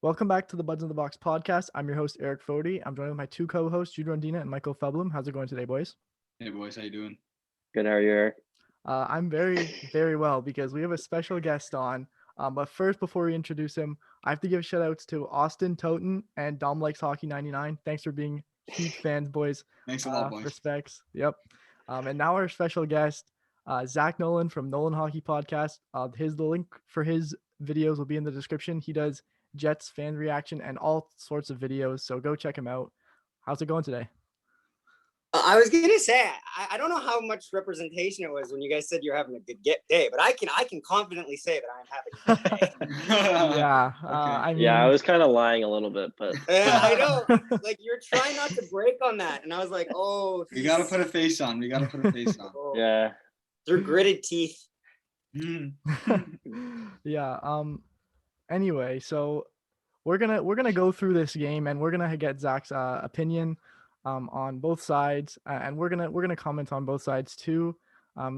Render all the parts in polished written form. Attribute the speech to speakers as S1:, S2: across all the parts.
S1: Welcome back to the Buds in the Box podcast. I'm your host, Eric Fogarty. I'm joined with my two co-hosts, Jude, Rondina, and Michael Feldbloom. How's it going today, boys?
S2: Hey boys, how you doing?
S3: Good, how are you, Eric?
S1: I'm very well because we have a special guest on. But first, before we introduce him, I have to give shout outs to Austin Toten and Dom Likes Hockey 99. Thanks for being huge fans, boys.
S2: Thanks a lot, boys.
S1: Respects. Yep. And now our special guest, Zach Nolan from Nolan Hockey Podcast. The link for his videos will be in the description. He does Jets fan reaction and all sorts of videos, so go check him out. How's it going today?
S4: I was gonna say I don't know how much representation it was when you guys said you're having a good day, but I can confidently say that I'm having a good day.
S1: Yeah,
S2: Okay.
S3: I was kind of lying a little bit, but
S4: I know, like you're trying not to break on that, and I was like, oh,
S2: We gotta put a face on.
S4: oh,
S3: yeah.
S4: through gritted teeth.
S1: Yeah. Anyway, so we're gonna go through this game and we're gonna get Zach's opinion on both sides, and we're gonna comment on both sides too.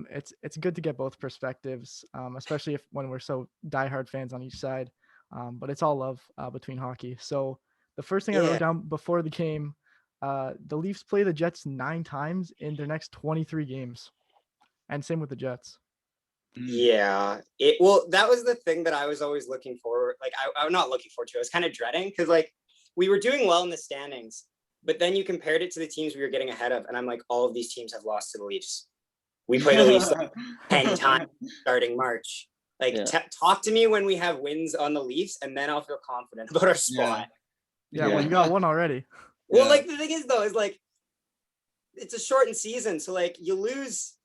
S1: It's good to get both perspectives, especially when we're so diehard fans on each side. But it's all love between hockey. So the first thing I wrote down before the game, the Leafs play the Jets 9 times in their next 23 games, and same with the Jets.
S4: Yeah, that was the thing that I was always looking for. Like I'm not looking forward to. I was kind of dreading because like we were doing well in the standings, but then you compared it to the teams we were getting ahead of, and I'm like, all of these teams have lost to the Leafs. We play the Leafs like 10 times starting March. Like talk to me when we have wins on the Leafs, and then I'll feel confident about our spot.
S1: Yeah. Well, you got one already.
S4: Well, like the thing is though, is like it's a shortened season, so like you lose.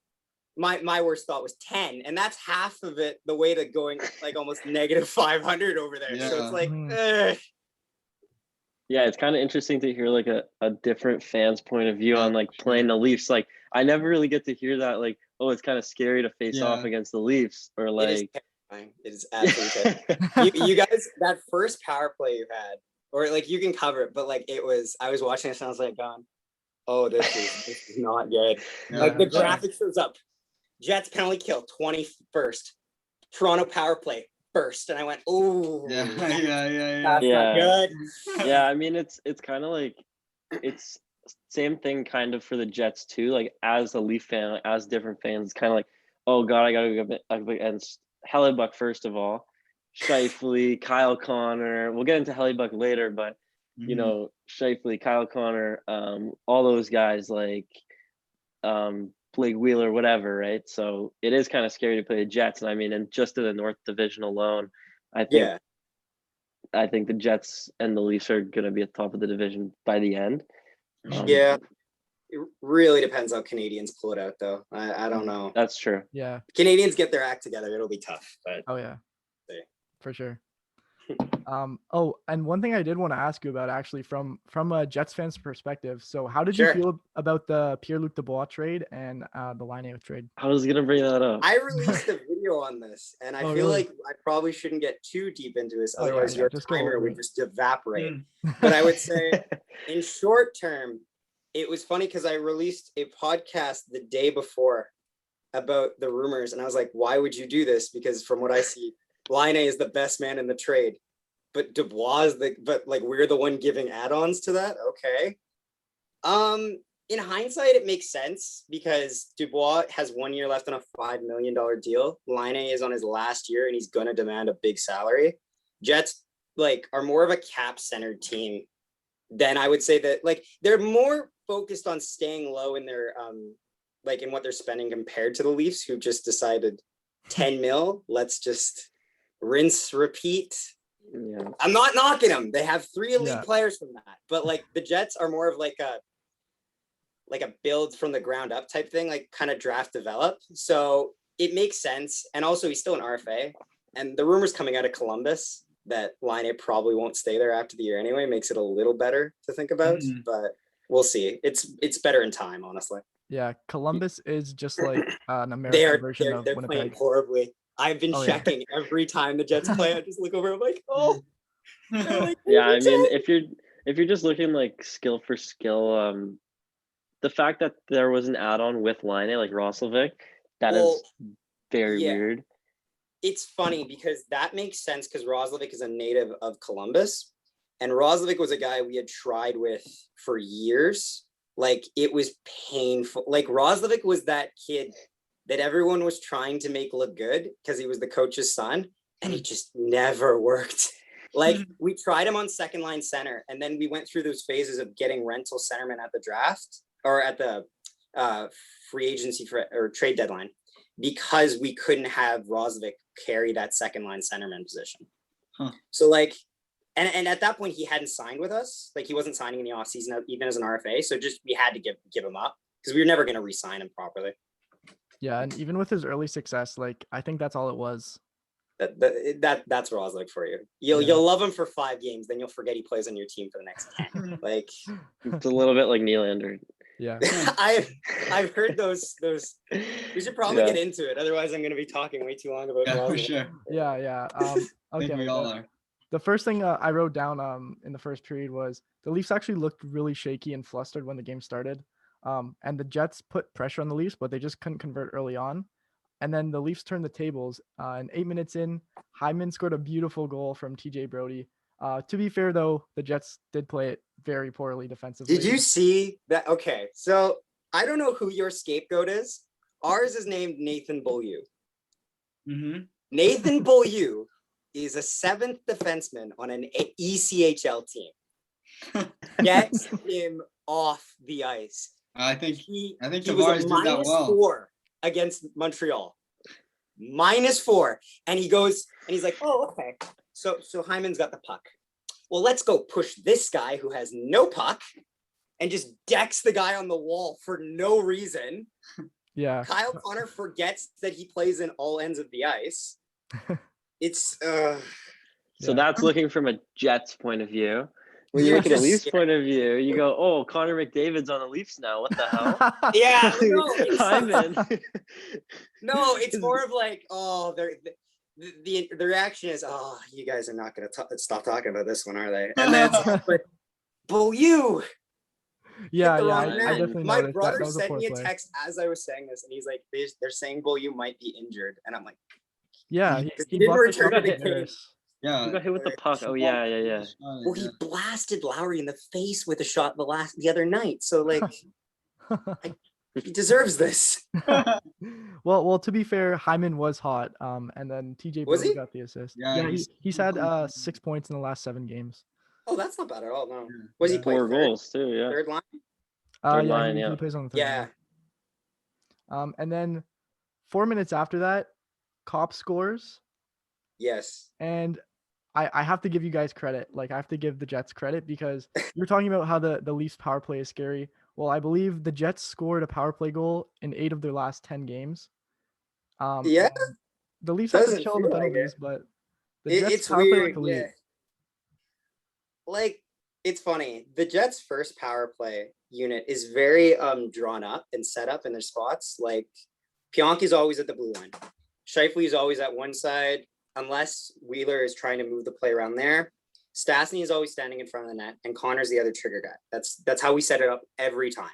S4: My worst thought was 10, and that's half of it the way to going like almost negative 500 over there. So it's like
S3: Yeah, it's kind of interesting to hear like a different fan's point of view on like playing the Leafs. Like I never really get to hear that, like, oh, it's kind of scary to face off against the Leafs, or like
S4: it is absolutely terrifying. you guys, that first power play you had, or like you can cover it, but like I was watching this and I was like oh, this is not good. Like the graphic shows up, Jets penalty kill 21st, Toronto power play first, and I went, oh,
S2: that's
S4: not good.
S3: Yeah, I mean it's kind of like it's same thing kind of for the Jets too. Like as a Leaf fan, as different fans, it's kind of like, oh god, I gotta go up against Hellebuck first of all, Scheifele, Kyle Connor. We'll get into Hellebuck later, but you know, Scheifele, Kyle Connor, all those guys like Blake Wheeler, whatever, right? So it is kind of scary to play the Jets. And I mean, and just in the North Division alone, I think the Jets and the Leafs are going to be at the top of the division by the end.
S4: It really depends how Canadians pull it out, though. I don't know.
S3: That's true.
S1: Yeah.
S4: Canadians get their act together, it'll be tough. But
S1: for sure. And one thing I did want to ask you about, actually, from a Jets fan's perspective. So how did you feel about the Pierre-Luc Dubois trade and the Laine trade?
S3: I was gonna bring that up.
S4: I released a video on this, and I feel like I probably shouldn't get too deep into this, otherwise your timer would just evaporate. But I would say, in short term, it was funny because I released a podcast the day before about the rumors, and I was like, why would you do this? Because from what I see, Laine is the best man in the trade, but Dubois is we're the one giving add-ons to that. Okay. In hindsight, it makes sense because Dubois has 1 year left on a $5 million deal. Laine is on his last year and he's going to demand a big salary. Jets are more of a cap-centered team than I would say that they're more focused on staying low in their in what they're spending compared to the Leafs, who just decided 10 mil. Let's just rinse, repeat.
S3: Yeah.
S4: I'm not knocking them. They have 3 elite players from that, but the Jets are more of a build from the ground up type thing, kind of draft develop. So it makes sense. And also he's still an RFA, and the rumors coming out of Columbus that Laine probably won't stay there after the year anyway makes it a little better to think about, but we'll see. It's better in time, honestly.
S1: Yeah, Columbus is just like an American version of Winnipeg.
S4: Playing horribly. I've been checking every time the Jets play. I just look over. I'm like, oh.
S3: Yeah, I mean, if you're just looking skill for skill, the fact that there was an add-on with Laine like Roslovic, that is very weird.
S4: it's funny because that makes sense because Roslovic is a native of Columbus, and Roslovic was a guy we had tried with for years. Like, it was painful. Like, Roslovic was that kid that everyone was trying to make look good because he was the coach's son, and he just never worked. Like, we tried him on second line center, and then we went through those phases of getting rental centermen at the draft or at the free agency or trade deadline because we couldn't have Roslovic carry that second line centerman position. So like, and at that point he hadn't signed with us. Like, he wasn't signing in the offseason even as an RFA. So just, we had to give him up because we were never going to re-sign him properly.
S1: Yeah. And even with his early success, like, I think that's all it was.
S4: That's Roslovic for you. You'll love him for 5 games, then you'll forget he plays on your team for the next 10. Like,
S3: it's a little bit like Nylander.
S1: Yeah.
S4: I've heard those. We should probably get into it. Otherwise, I'm going to be talking way too long about Roslovic.
S2: For sure.
S1: Yeah. Okay.
S2: We all are.
S1: The first thing I wrote down in the first period was the Leafs actually looked really shaky and flustered when the game started. And the Jets put pressure on the Leafs, but they just couldn't convert early on. And then the Leafs turned the tables. And 8 minutes in, Hyman scored a beautiful goal from TJ Brody. To be fair, though, the Jets did play it very poorly defensively.
S4: Did you see that? Okay, so I don't know who your scapegoat is. Ours is named Nathan Beaulieu.
S2: Mm-hmm.
S4: Nathan Beaulieu is a 7th defenseman on an ECHL team. Get him off the ice.
S2: I think
S4: he
S2: Tavares
S4: was a
S2: did that well.
S4: -4 against Montreal. -4. And he goes, and he's like, oh, okay. So Hyman's got the puck. Well, let's go push this guy who has no puck and just decks the guy on the wall for no reason.
S1: Yeah.
S4: Kyle Connor forgets that he plays in all ends of the ice. It's
S3: So that's looking from a Jets point of view. When you look at a Leafs point of view, you go, "Oh, Connor McDavid's on the Leafs now. What the hell?"
S4: Yeah,
S3: no,
S4: it's more of like, oh, the reaction is, oh, you guys are not going to stop talking about this one, are they? And then, but Beaulieu.
S1: Yeah, I definitely
S4: My
S1: noticed
S4: brother
S1: that was
S4: sent me a
S1: play.
S4: text as I was saying this, and he's like, they're saying Beaulieu might be injured, and I'm like,
S1: yeah,
S4: he didn't return to the game.
S2: Yeah,
S3: he got hit with the puck. Oh yeah.
S4: Well, he blasted Lowry in the face with a shot the other night. So like, he deserves this.
S1: Well, to be fair, Hyman was hot. And then TJ Brody got the assist.
S2: Yeah,
S1: he's had 6 points in the last 7 games.
S4: Oh, that's not bad at all. No, was he playing
S3: 4 goals too? Yeah,
S4: third line.
S3: Third line,
S1: he plays on the third
S4: line.
S1: And then 4 minutes after that, Kopp scores.
S4: Yes.
S1: And I have to give you guys credit. Like, I have to give the Jets credit because you're talking about how the Leafs power play is scary. Well, I believe the Jets scored a power play goal in 8 of their last 10 games. The Leafs have to chill on the penalties, but the Jets
S4: it's
S1: power
S4: weird.
S1: play
S4: Yeah. Like, it's funny. The Jets' first power play unit is very drawn up and set up in their spots. Like, Pionki's always at the blue line. Scheifele's always at one side, unless Wheeler is trying to move the play around there. Stastny is always standing in front of the net, and Connor's the other trigger guy. That's how we set it up every time.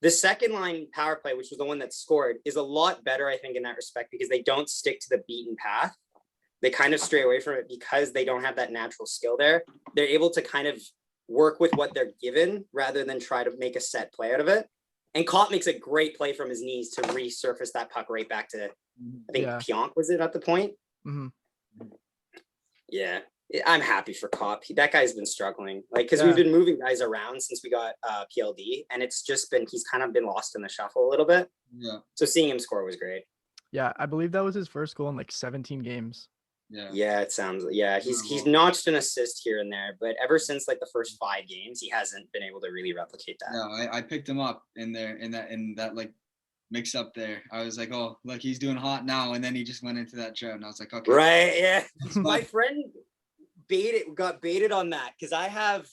S4: The second line power play, which was the one that scored, is a lot better, I think, in that respect, because they don't stick to the beaten path. They kind of stray away from it because they don't have that natural skill there. They're able to kind of work with what they're given rather than try to make a set play out of it. And Kopp makes a great play from his knees to resurface that puck right back to, I think, Pionk was it at the point?
S1: Mm-hmm.
S4: Yeah, I'm happy for Kopp. That guy's been struggling, like, because we've been moving guys around since we got PLD, and it's just been, he's kind of been lost in the shuffle a little bit.
S2: Yeah.
S4: So seeing him score was great.
S1: Yeah, I believe that was his first goal in like 17 games.
S4: Yeah, it sounds. Yeah, he's notched an assist here and there, but ever since like the first 5 games, he hasn't been able to really replicate that.
S2: No, I picked him up in that like mix up there. I was like, oh, look, he's doing hot now, and then he just went into that drought, and I was like, okay,
S4: right, yeah. My friend got baited on that because I have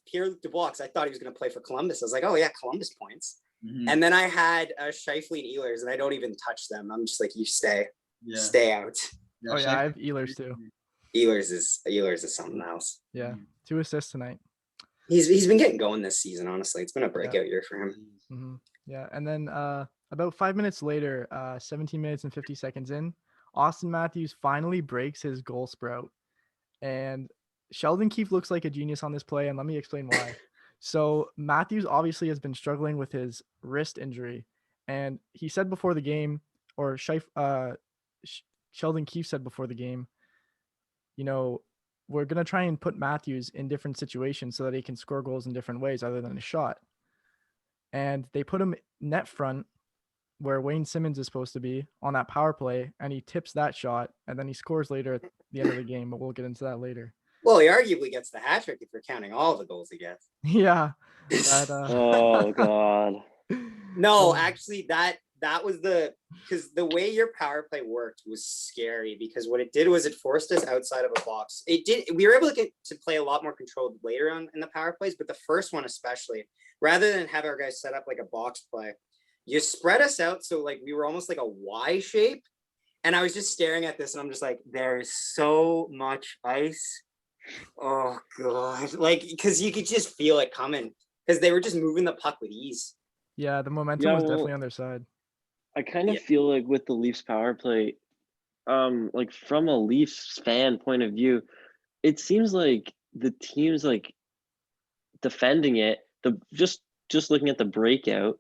S4: Pierre-Luc Dubois. I thought he was going to play for Columbus. I was like, oh yeah, Columbus points. Mm-hmm. And then I had Scheifele and Ehlers, and I don't even touch them. I'm just like, you stay out.
S1: Yeah, I have Ehlers too.
S4: Ehlers is something else.
S1: Yeah, 2 assists tonight.
S4: He's been getting going this season. Honestly, it's been a breakout year for him.
S1: Mm-hmm. Yeah, and then about 5 minutes later, 17 minutes and 50 seconds in, Auston Matthews finally breaks his goal sprout, and Sheldon Keefe looks like a genius on this play, and let me explain why. So Matthews obviously has been struggling with his wrist injury, and he said before the game, or Sheldon Keefe said before the game, we're going to try and put Matthews in different situations so that he can score goals in different ways other than a shot. And they put him net front where Wayne Simmons is supposed to be on that power play, and he tips that shot, and then he scores later at the end of the game, but we'll get into that later.
S4: Well, he arguably gets the hat trick if you're counting all the goals he gets.
S1: Yeah.
S3: Oh, God.
S4: No, actually, that was because the way your power play worked was scary, because what it did was it forced us outside of a box. We were able to get to play a lot more controlled later on in the power plays, but the first one especially, rather than have our guys set up like a box play, you spread us out. So like we were almost like a Y shape. And I was just staring at this and I'm just like, there is so much ice. Oh God. Like, because you could just feel it coming because they were just moving the puck with ease.
S1: Yeah, the momentum was definitely on their side.
S3: I kind of feel like with the Leafs power play, like from a Leafs fan point of view, it seems like the team's like defending it. Just looking at the break,out,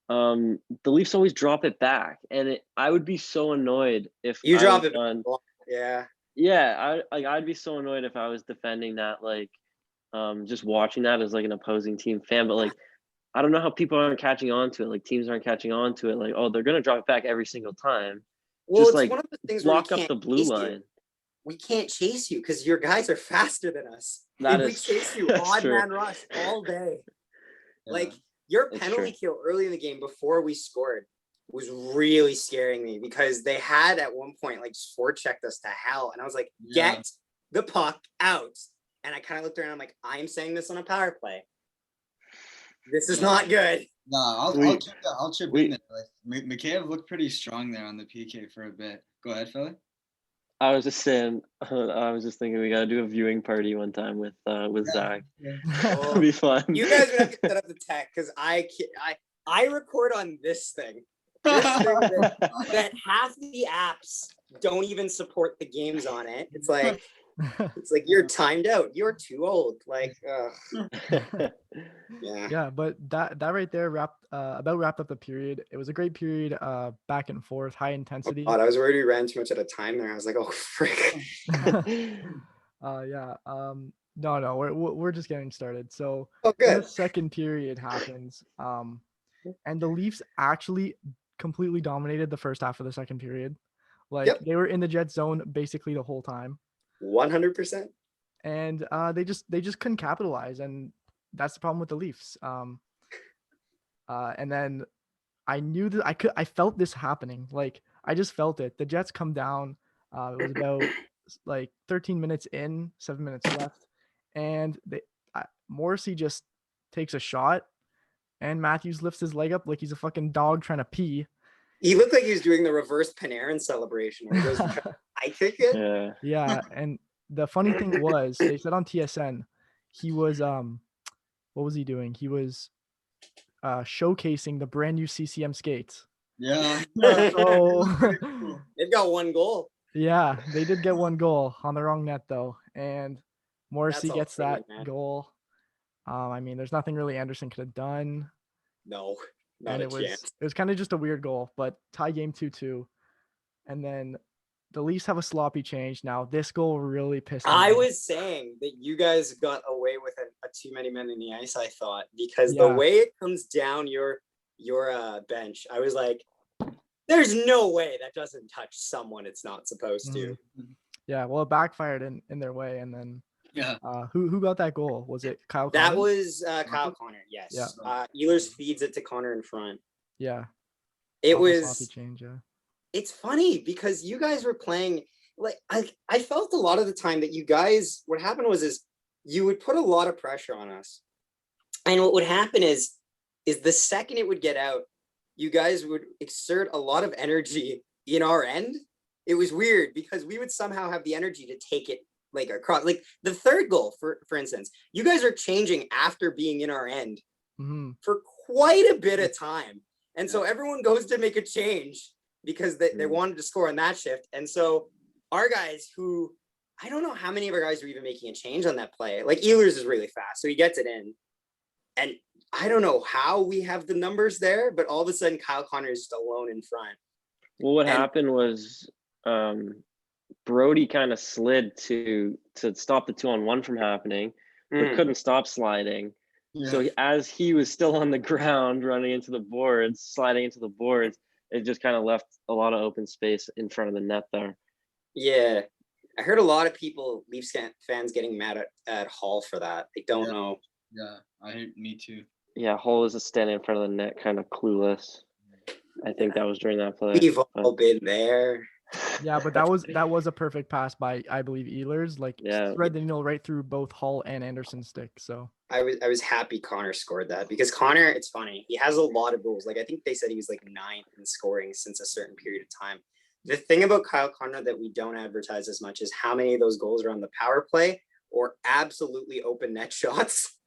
S3: the Leafs always drop it back, and I would be so annoyed if
S4: you drop it.
S3: Yeah, I'd be so annoyed if I was defending that, like, just watching that as like an opposing team fan. But like, I don't know how people aren't catching on to it. Like teams aren't catching on to it. Like, oh, they're gonna drop it back every single time.
S4: Well,
S3: just
S4: it's
S3: like
S4: one of the things
S3: block up the blue line.
S4: We can't chase you because your guys are faster than us.
S3: That
S4: we chase you odd man rush all day. Yeah. Like your penalty kill early in the game before we scored was really scaring me because they had at one point like forechecked us to hell, and I was like, get the puck out. And I kind of looked around. I'm like, I'm saying this on a power play. This is not good.
S2: No, I'll chip in there. Like, Mikheyev looked pretty strong there on the PK for a bit. Go ahead, Philly.
S3: I was just saying. I was just thinking we gotta do a viewing party one time with Zach. It'll be fun.
S4: You guys would have to set up the tech because I record on this thing. That half the apps don't even support the games on it. It's like you're timed out. You're too old. Like,
S1: yeah. But that right there wrapped up the period. It was a great period, back and forth, high intensity.
S4: Oh God, I was worried we ran too much at a time there. I was like, oh frick.
S1: No, we're just getting started. So
S4: good.
S1: The second period happens, and the Leafs actually completely dominated the first half of the second period. Like they were in the Jets zone basically the whole time.
S4: 100%.
S1: And they just couldn't capitalize, and that's the problem with the Leafs. And then I knew that I felt this happening. Like I just felt it. The Jets come down. It was about like 13 minutes in, 7 minutes left, and Morrissey just takes a shot, and Matthews lifts his leg up like he's a fucking dog trying to pee.
S4: He looked like he was doing the reverse Panarin celebration where he goes, I kick it.
S1: Yeah, and the funny thing was, they said on TSN, he was what was he doing? He was showcasing the brand new CCM skates.
S2: Yeah.
S1: So
S4: they've got one goal.
S1: Yeah, they did get one goal on the wrong net though, and Morrissey gets that goal. I mean, there's nothing really Anderson could have done.
S4: No.
S1: And it was kind of just a weird goal, but tie game 2-2. And then the Leafs have a sloppy change. Now this goal really pissed me off.
S4: I was saying that you guys got away with a too many men in the ice, I thought, because the way it comes down your bench, I was like, there's no way that doesn't touch someone it's not supposed to.
S1: Yeah, well, it backfired in their way, and then who got that goal? Was it Kyle Connor?
S4: That was Kyle Connor, yes. Yeah. Ehlers feeds it to Connor in front.
S1: Yeah.
S4: It was
S1: change,
S4: It's funny because you guys were playing like I felt a lot of the time that you guys, what happened was you would put a lot of pressure on us. And what would happen is the second it would get out, you guys would exert a lot of energy in our end. It was weird because we would somehow have the energy to take it like across, like the third goal, for instance, you guys are changing after being in our end for quite a bit of time. And so everyone goes to make a change. because they wanted to score on that shift. And so our guys who, I don't know how many of our guys were even making a change on that play. Like Ehlers is really fast, so he gets it in. And I don't know how we have the numbers there, but all of a sudden Kyle Connor is just alone in front.
S3: Well, what happened was Brody kind of slid to stop the 2-on-1 from happening, but couldn't stop sliding. Yeah. So as he was still on the ground sliding into the boards, it just kind of left a lot of open space in front of the net there.
S4: Yeah. I heard a lot of people, Leafs fans, getting mad at Hall for that. I don't know.
S2: Yeah, I heard, me too.
S3: Yeah, Hall is standing in front of the net, kind of clueless. I think that was during that play.
S4: We've all been there.
S1: Yeah, but that was a perfect pass by, I believe, Ehlers. Like, thread the needle right through both Hall and Anderson's stick. So
S4: I was happy Connor scored that, because Connor, it's funny, he has a lot of goals. Like, I think they said he was like 9th in scoring since a certain period of time. The thing about Kyle Connor that we don't advertise as much is how many of those goals are on the power play or absolutely open net shots.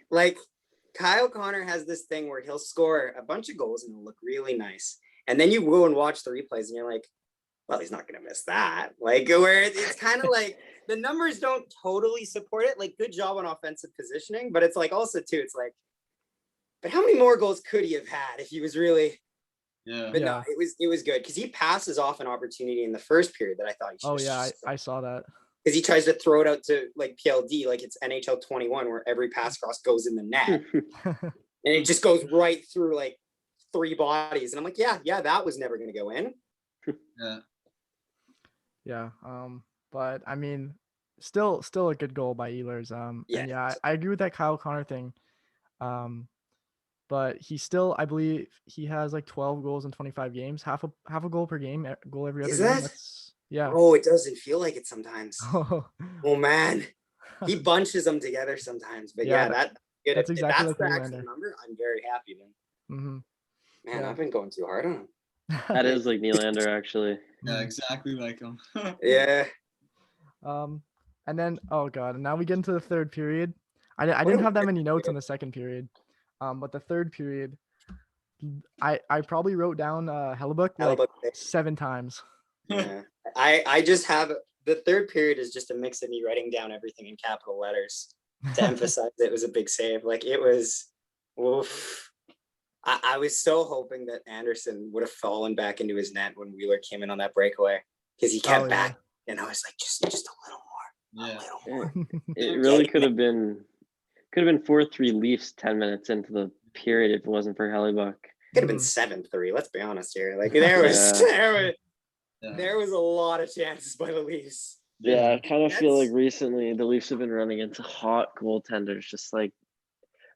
S4: Like, Kyle Connor has this thing where he'll score a bunch of goals and it'll look really nice. And then you go and watch the replays and you're like, well, he's not going to miss that. Like, where it's kind of like the numbers don't totally support it. Like, good job on offensive positioning, but it's like also too, it's like, but how many more goals could he have had if he was really?
S2: Yeah.
S4: But no, it was good because he passes off an opportunity in the first period that I thought he should.
S1: Oh yeah, I saw that.
S4: Because he tries to throw it out to like PLD, like it's NHL 21, where every pass cross goes in the net, and it just goes right through like 3 bodies, and I'm like, yeah, that was never going to go in.
S1: Yeah. But I mean, still a good goal by Ehlers. And yeah, I agree with that Kyle Connor thing. But he still, I believe he has like 12 goals in 25 games, half a goal per game, goal every other game. That's, yeah.
S4: Oh, it doesn't feel like it sometimes. Oh man, he bunches them together sometimes. But that's exactly like the actual number. I'm very happy then. Mm-hmm. Man, I've been going too hard on him.
S3: That is like Nylander, actually.
S2: Yeah, exactly like him.
S4: Yeah.
S1: And then, oh god, and now we get into the third period. I didn't have that many notes on the second period. But the third period, I probably wrote down Hellebuck like 7 times.
S4: Yeah. I just have the third period is just a mix of me writing down everything in capital letters to emphasize it was a big save. Like, it was, oof. I was so hoping that Anderson would have fallen back into his net when Wheeler came in on that breakaway, because he kept back, and I was like, just a little more, a little more.
S3: It really could have been 4-3 Leafs 10 minutes into the period if it wasn't for Hellebuck.
S4: Could have been 7-3. Let's be honest here. Like, there was a lot of chances by the Leafs.
S3: Yeah, I kind of feel like recently the Leafs have been running into hot goaltenders. Just like,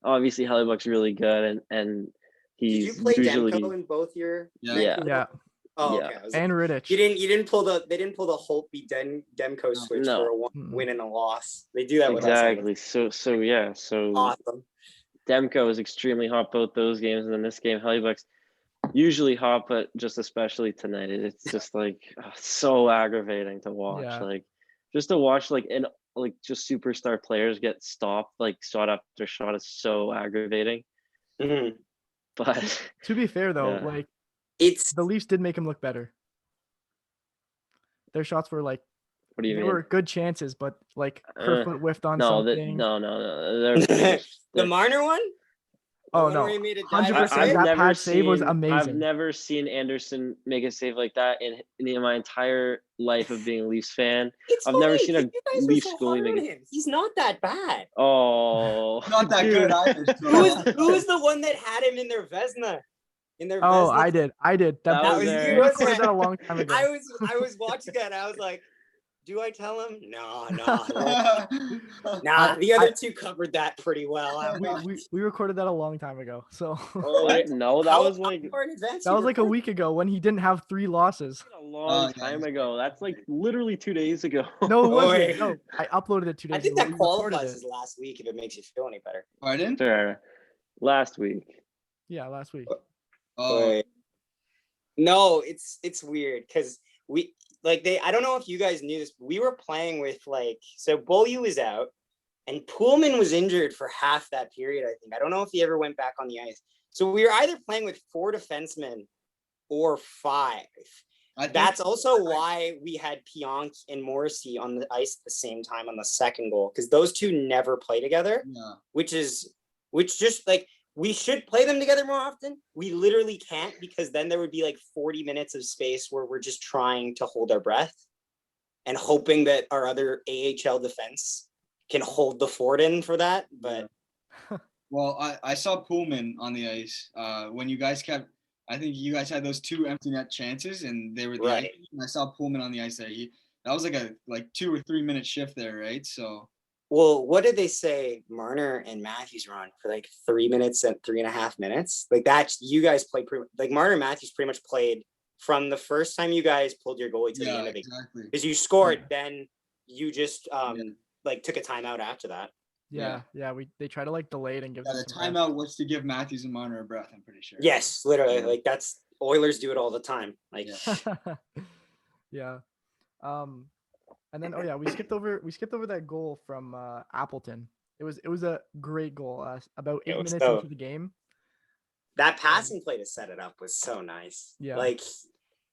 S3: obviously Hellebuck's really good, and he's
S4: Did you play
S3: usually
S4: Demko in both your?
S1: Yeah.
S4: Oh, okay.
S1: And Rittich.
S4: You didn't pull the Holtby Demko switch for a win and a loss. They do that with
S3: exactly. So
S4: awesome.
S3: Demko is extremely hot both those games, and then this game Hellebuck's usually hot, but just especially tonight, it's just like so aggravating to watch. Like, just to watch just superstar players get stopped, like shot after shot, is so aggravating.
S4: Mm-hmm.
S3: But
S1: to be fair though, like, the Leafs did make him look better. Their shots were like,
S3: what do you mean?
S1: They were good chances, but like Kerfoot whiffed on something.
S3: No.
S4: The Marner one?
S1: Oh no! 100%. That pass save was amazing.
S3: I've never seen Anderson make a save like that in my entire life of being a Leafs fan. I've never seen a Leafs goalie make it.
S4: He's not that bad.
S3: Oh,
S2: not that good either.
S4: Who was the one that had him in their Vezina?
S1: I did. That was you recorded that a long time ago.
S4: I was watching that. And I was like, do I tell him? No. Nah, the other two covered that pretty well.
S1: We recorded that a long time ago. So
S3: no, that was like
S1: a week ago when he didn't have 3 losses.
S3: A long time ago. That's like literally 2 days ago.
S1: No, it wasn't. No, I uploaded it 2 days ago.
S4: I think that qualifies as last week if it makes you feel any better.
S2: Pardon?
S3: Sure. Last week.
S1: Yeah, last week.
S4: Oh. No, it's weird because I don't know if you guys knew this, but we were playing with so Beaulieu was out and Poolman was injured for half that period, I think. I don't know if he ever went back on the ice. So we were either playing with 4 defensemen or 5. That's also why we had Pionk and Morrissey on the ice at the same time on the second goal, because those two never play together.
S2: Yeah.
S4: Which just like, we should play them together more often. We literally can't, because then there would be like 40 minutes of space where we're just trying to hold our breath and hoping that our other AHL defense can hold the fort in for that. But
S2: well, I saw Pullman on the ice when you guys I think you guys had those 2 empty net chances, and they were the
S4: right.
S2: ice, and I saw Pullman on the ice there. That was like a 2 or 3 minute shift there, right? So.
S4: Well, what did they say? Marner and Matthews were on for like 3 minutes and 3.5 minutes. Like that, you guys played like Marner and Matthews pretty much played from the first time you guys pulled your goalie to the end of the game. Because you scored, then you just like took a timeout after that.
S1: Yeah. They try to like delay it and give.
S2: The timeout was to give Matthews and Marner a breath. I'm pretty sure.
S4: Yes, literally. Like that's Oilers do it all the time. Like.
S1: Yeah. And then we skipped over that goal from Appleton. It was a great goal. About 8 minutes into the game.
S4: That passing play to set it up was so nice.
S1: Yeah.
S4: Like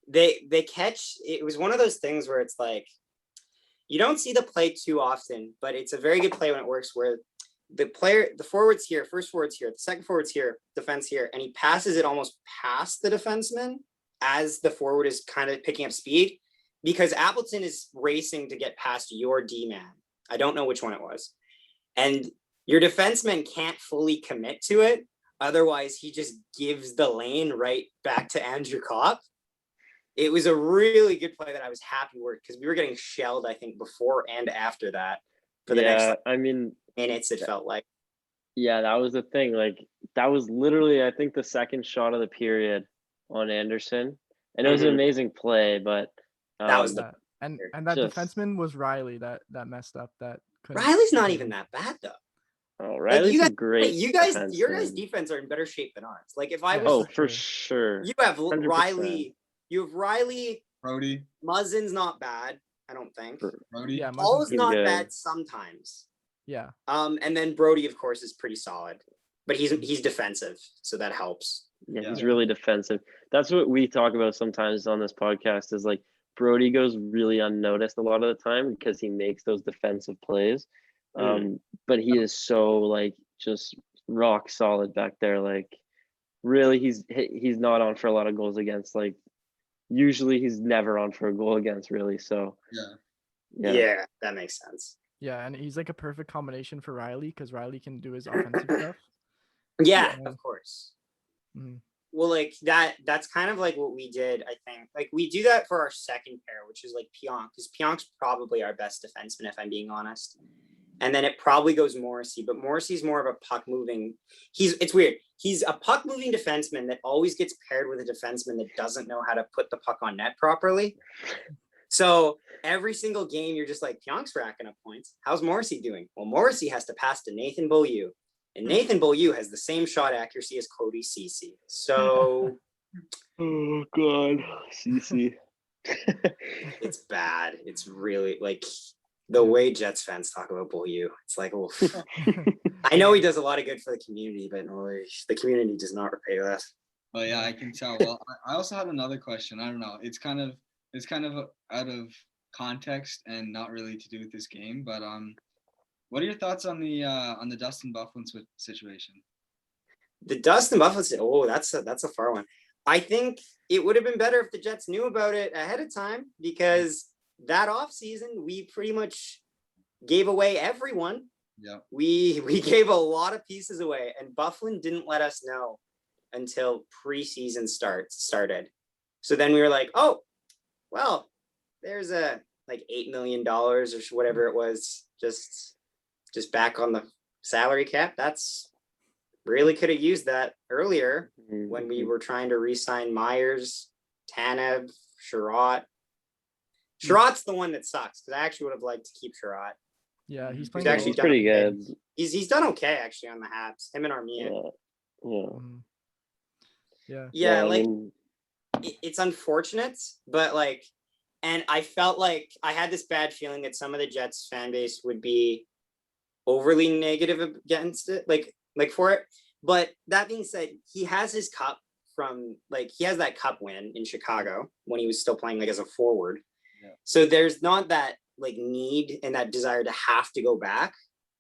S4: they catch. It was one of those things where it's like, you don't see the play too often, but it's a very good play when it works, where the forward's here, first forward's here, the second forward's here, defense here, and he passes it almost past the defenseman as the forward is kind of picking up speed, because Appleton is racing to get past your D-man. I don't know which one it was. And your defenseman can't fully commit to it. Otherwise, he just gives the lane right back to Andrew Kopp. It was a really good play that I was happy with, because we were getting shelled, I think, before and after that for the next minutes, it felt like.
S3: Yeah, that was the thing. Like, that was literally, I think, the second shot of the period on Anderson. And it was an amazing play, but
S4: that was
S1: and that defenseman was Riley that messed up.
S4: Riley's not even that bad though.
S3: Oh, Riley's a great.
S4: Your guys' defense are in better shape than ours. Like if I was,
S3: for sure.
S4: You have
S3: 100%.
S4: Riley. You have Riley.
S2: Brody.
S4: Muzzin's not bad, I don't think.
S2: Brody.
S1: Yeah,
S4: Paul's not bad sometimes.
S1: Yeah.
S4: And then Brody, of course, is pretty solid, but he's defensive, so that helps.
S3: Yeah, he's really defensive. That's what we talk about sometimes on this podcast, is like Brody goes really unnoticed a lot of the time because he makes those defensive plays. But he is so like just rock solid back there. Like really, he's not on for a lot of goals against. Like usually he's never on for a goal against, really. So
S4: yeah, that makes sense.
S1: Yeah, and he's like a perfect combination for Riley, because Riley can do his offensive stuff.
S4: Yeah, of course.
S1: Mm-hmm.
S4: Well, like that's kind of like what we did, I think. Like we do that for our second pair, which is like Pionk, because Pionk's probably our best defenseman, if I'm being honest. And then it probably goes Morrissey, but Morrissey's more of a puck moving. It's weird. He's a puck moving defenseman that always gets paired with a defenseman that doesn't know how to put the puck on net properly. So every single game, you're just like, Pionk's racking up points. How's Morrissey doing? Well, Morrissey has to pass to Nathan Beaulieu. And Nathan Beaulieu has the same shot accuracy as Cody Ceci. So,
S3: oh god, Ceci.
S4: It's bad. It's really like the way Jets fans talk about Beaulieu. It's like, oh, I know he does a lot of good for the community, but the community does not repay that.
S2: Oh yeah, I can tell. Well, I also had another question. I don't know. It's kind of out of context and not really to do with this game, but what are your thoughts on the Dustin Byfuglien situation?
S4: The Dustin Byfuglien, that's a far one. I think it would have been better if the Jets knew about it ahead of time, because that offseason we pretty much gave away everyone.
S2: Yeah. We
S4: gave a lot of pieces away, and Byfuglien didn't let us know until preseason started. So then we were like, oh, well, there's a like $8 million or whatever it was, just back on the salary cap. That's really could have used that earlier when we were trying to re-sign Myers, Tanev, Sherratt. Sherratt's the one that sucks, because I actually would have liked to keep Sherratt.
S1: Yeah, he's
S3: actually pretty good.
S4: He's done okay actually on the Habs. Him and Armia. Yeah. Like it's unfortunate, but like, and I felt like I had this bad feeling that some of the Jets fan base would be overly negative against it, like for it. But that being said, he has his cup from like he has that cup win in Chicago when he was still playing like as a forward.
S2: Yeah.
S4: So there's not that like need and that desire to have to go back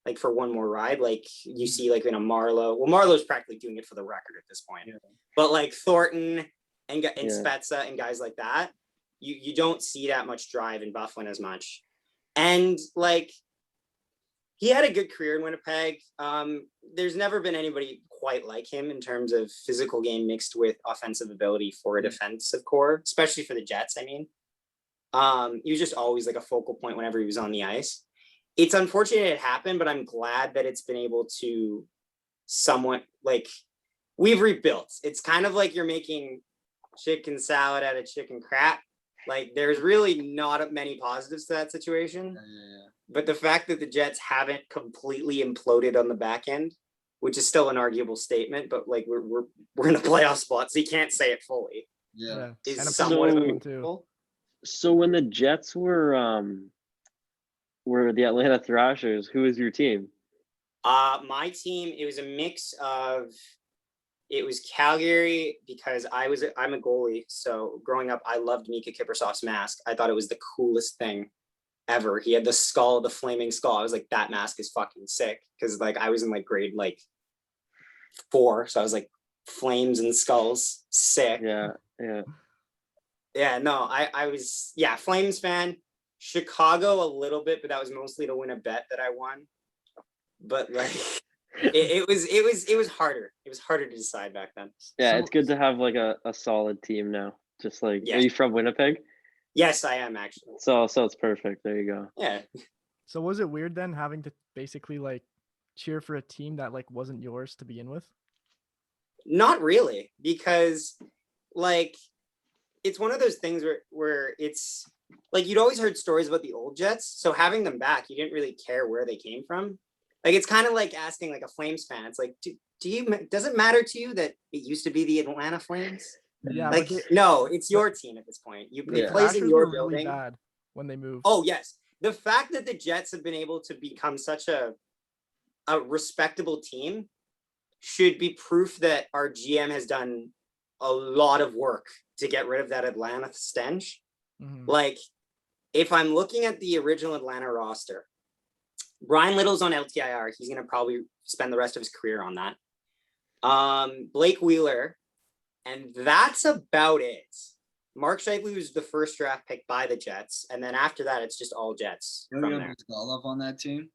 S4: like for one more ride. Like you see like in a Marlowe. Well, Marlowe's practically doing it for the record at this point. Yeah. But like Thornton and Spezza and guys like that, you don't see that much drive in Byfuglien as much. And like he had a good career in Winnipeg. There's never been anybody quite like him in terms of physical game mixed with offensive ability for a defensive core, especially for the Jets. I mean, he was just always like a focal point whenever he was on the ice. It's unfortunate it happened, but I'm glad that it's been able to somewhat like we've rebuilt. It's kind of like you're making chicken salad out of chicken crap. Like there's really not many positives to that situation.
S2: Yeah.
S4: But the fact that the Jets haven't completely imploded on the back end, which is still an arguable statement, but like we're in a playoff spot, so you can't say it fully.
S2: Yeah.
S4: Is
S1: and
S4: somewhat
S1: too.
S3: So when the Jets were the Atlanta Thrashers, who was your team?
S4: My team, it was a mix of it was Calgary because I'm a goalie. So growing up, I loved Mika Kiprusoff's mask. I thought it was the coolest thing ever. He had the skull, the flaming skull. I was like, that mask is fucking sick. Cause like I was in like grade like 4. So I was like, flames and skulls, sick.
S3: Yeah.
S4: No, I was Flames fan. Chicago a little bit, but that was mostly to win a bet that I won. But like it was harder. It was harder to decide back then.
S3: Yeah, it's good to have like a solid team now. Just like Are you from Winnipeg?
S4: Yes, I am actually.
S3: So it's perfect. There you go.
S4: Yeah.
S1: So was it weird then having to basically like cheer for a team that like wasn't yours to begin with?
S4: Not really, because like it's one of those things where it's like you'd always heard stories about the old Jets, so having them back, you didn't really care where they came from. Like it's kind of like asking like a Flames fan. It's like, does it matter to you that it used to be the Atlanta Flames?
S1: Yeah,
S4: like no, it's your team at this point. It plays in your building.
S1: Really bad when they moved.
S4: Oh yes, the fact that the Jets have been able to become such a respectable team should be proof that our GM has done a lot of work to get rid of that Atlanta stench. Mm-hmm. Like, if I'm looking at the original Atlanta roster, Brian Little's on LTIR. He's going to probably spend the rest of his career on that. Blake Wheeler, and that's about it. Mark Scheifele was the first draft pick by the Jets, and then after that, it's just all Jets.
S2: Ilya Brizgalov on that team?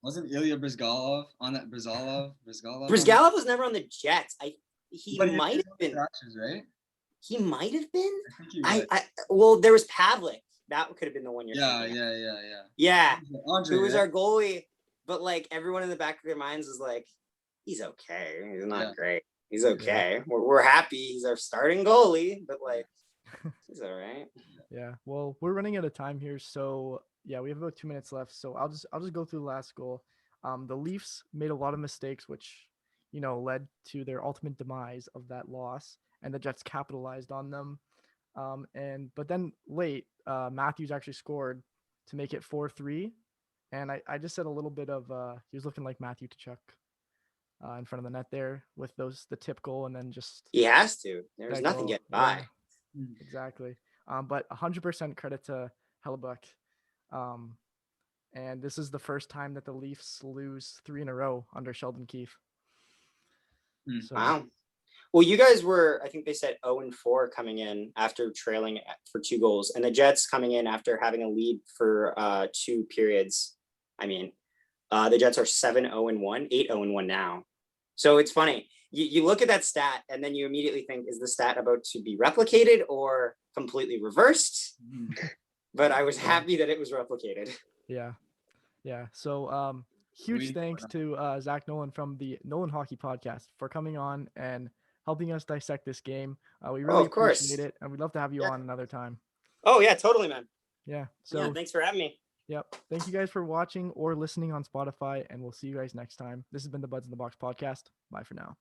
S2: Wasn't Ilya Brizgalov on that? Brizgalov
S4: was never on the Jets. He might have been.
S2: Thrashers, right?
S4: He might have been. Well, there was Pavlik. That could have been the one you're thinking. Yeah. Andre, who was our goalie? But like everyone in the back of their minds was like, he's okay. He's not great. He's okay. Yeah. We're happy. He's our starting goalie, but like, he's all right.
S1: Yeah. Well, we're running out of time here, so yeah, we have about 2 minutes left. So I'll just go through the last goal. The Leafs made a lot of mistakes, which led to their ultimate demise of that loss, and the Jets capitalized on them. But then late, Matthews actually scored to make it 4-3, and I just said a little bit of he was looking like Matthew Tkachuk in front of the net there with the tip goal, and then just
S4: he has to. There's nothing getting by.
S1: Yeah, exactly. But 100% credit to Hellebuyck. And this is the first time that the Leafs lose 3 in a row under Sheldon Keefe.
S4: So, wow. Well, you guys were, I think they said 0-4 coming in after trailing for 2 goals, and the Jets coming in after having a lead for 2 periods. I mean, the Jets are 7-0-1, 8-0-1 now. So it's funny. You look at that stat, and then you immediately think, is the stat about to be replicated or completely reversed? But I was happy that it was replicated.
S1: Yeah. So huge thanks to Zach Nolan from the Nolan Hockey Podcast for coming on and helping us dissect this game. We really appreciate it, and we'd love to have you on another time.
S4: Oh yeah, totally, man.
S1: Yeah. So
S4: thanks for having me.
S1: Yep. Thank you guys for watching or listening on Spotify, and we'll see you guys next time. This has been the Buds in the Box podcast. Bye for now.